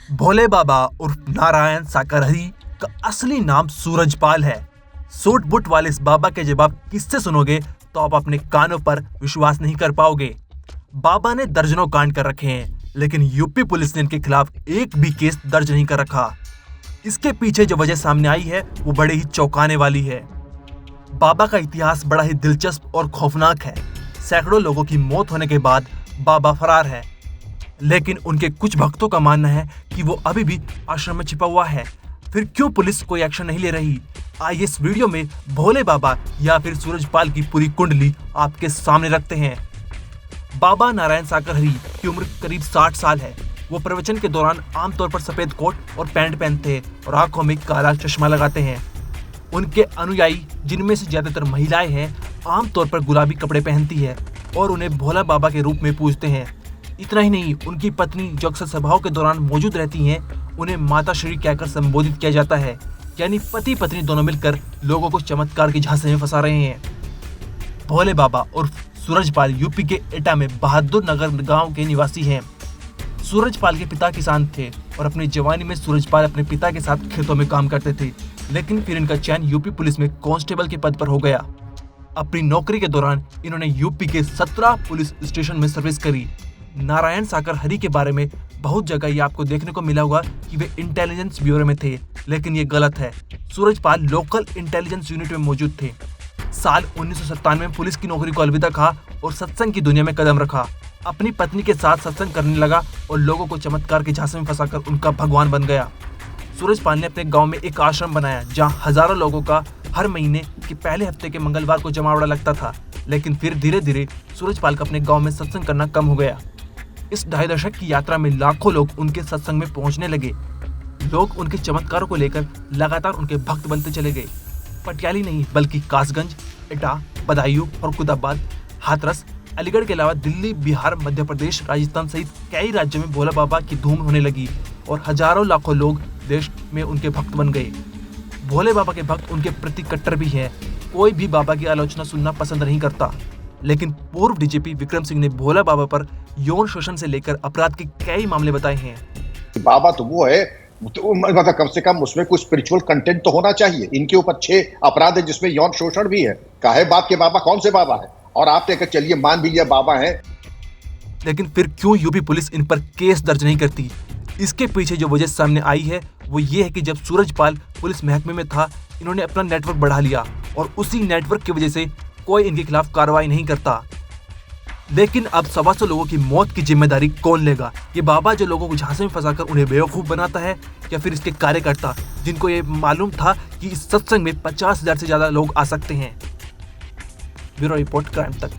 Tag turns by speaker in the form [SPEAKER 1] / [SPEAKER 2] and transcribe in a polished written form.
[SPEAKER 1] भोले बाबा उर्फ नारायण साकरहरी का असली नाम सूरजपाल है। सूट बूट वाले इस बाबा के जब आप किससे सुनोगे तो आप अपने कानों पर विश्वास नहीं कर पाओगे। बाबा ने दर्जनों कांड कर रखे हैं, लेकिन यूपी पुलिस ने इनके खिलाफ एक भी केस दर्ज नहीं कर रखा। इसके पीछे जो वजह सामने आई है वो बड़े ही चौंकाने वाली है। बाबा का इतिहास बड़ा ही दिलचस्प और खौफनाक है। सैकड़ों लोगों की मौत होने के बाद बाबा फरार है, लेकिन उनके कुछ भक्तों का मानना है कि वो अभी भी आश्रम में छिपा हुआ है। फिर क्यों पुलिस कोई एक्शन नहीं ले रही? आइए इस वीडियो में भोले बाबा या फिर सूरजपाल की पूरी कुंडली आपके सामने रखते हैं। बाबा नारायण साकरहरी की उम्र करीब 60 साल है। वो प्रवचन के दौरान आमतौर पर सफेद कोट और पैंट पहनते हैं और आंखों में काला चश्मा लगाते हैं। उनके अनुयायी, जिनमें से ज्यादातर महिलाएं हैं, आमतौर पर गुलाबी कपड़े पहनती है और उन्हें भोला बाबा के रूप में पूजते हैं। इतना ही नहीं, उनकी पत्नी जो अक्सर सभाओं के दौरान मौजूद रहती हैं, उन्हें माता श्री कहकर संबोधित किया जाता है। यानी पति पत्नी दोनों मिलकर लोगों को चमत्कार की झांसे में फंसा रहे हैं। भोले बाबा उर्फ सूरजपाल यूपी के एटा में बहादुर नगर गांव के निवासी हैं। सूरजपाल के पिता किसान थे और अपनी जवानी में सूरजपाल अपने पिता के साथ खेतों में काम करते थे, लेकिन फिर इनका चयन यूपी पुलिस में कांस्टेबल के पद पर हो गया। अपनी नौकरी के दौरान इन्होंने यूपी के 17 पुलिस स्टेशन में सर्विस करी। नारायण साकरहरी के बारे में बहुत जगह ये आपको देखने को मिला होगा कि वे इंटेलिजेंस ब्यूरो में थे, लेकिन ये गलत है। सूरजपाल लोकल इंटेलिजेंस यूनिट में मौजूद थे। साल 1997 में पुलिस की नौकरी को अलविदा कहा और सत्संग की दुनिया में कदम रखा। अपनी पत्नी के साथ सत्संग करने लगा और लोगों को चमत्कार के झांसे में फंसाकर उनका भगवान बन गया। सूरजपाल ने अपने गांव में एक आश्रम बनाया जहां हजारों लोगों का हर महीने के पहले हफ्ते के मंगलवार को जमावड़ा लगता था। लेकिन फिर धीरे धीरे सूरजपाल का अपने गांव में सत्संग करना कम हो गया। इस 2.5 दशक की यात्रा में लाखों लोग उनके सत्संग में पहुंचने लगे। लोग उनके चमत्कारों को लेकर लगातार उनके भक्त बनते चले गए। पटियाली नहीं बल्कि कासगंज, एटा, बदायूं और खुदाबाद, हाथरस, अलीगढ़ के अलावा दिल्ली, बिहार, मध्य प्रदेश, राजस्थान सहित कई राज्यों में भोला बाबा की धूम होने लगी और हजारों लाखों लोग देश में उनके भक्त बन गए। भोले बाबा के भक्त उनके प्रति कट्टर भी हैं। कोई भी बाबा की आलोचना सुनना पसंद नहीं करता, लेकिन पूर्व डीजीपी विक्रम सिंह ने भोला बाबा पर यौन शोषण से लेकर अपराध के कई मामले बताए हैं।
[SPEAKER 2] बाबा तो वो है, तो मतलब कम से कम उसमें कुछ स्पिरिचुअल कंटेंट तो होना चाहिए। इनके ऊपर 6 अपराध है जिसमें यौन शोषण भी है। काहे बाप के बाबा कौन से बाबा है? और आप तो चलिए मान भी लिया बाबा है,
[SPEAKER 1] लेकिन फिर क्यों यूपी पुलिस इन पर केस दर्ज नहीं करती? इसके पीछे जो वजह सामने आई है वो ये है कि जब सूरजपाल पुलिस महकमे में था, इन्होंने अपना नेटवर्क बढ़ा लिया और उसी नेटवर्क की वजह से कोई इनके खिलाफ कार्रवाई नहीं करता। लेकिन अब 125 लोगों की मौत की जिम्मेदारी कौन लेगा? ये बाबा जो लोगों को झांसे में फंसाकर उन्हें बेवकूफ बनाता है, या फिर इसके कार्यकर्ता जिनको ये मालूम था कि इस सत्संग में 50,000 से ज्यादा लोग आ सकते हैं? ब्यूरो रिपोर्ट, क्राइम तक।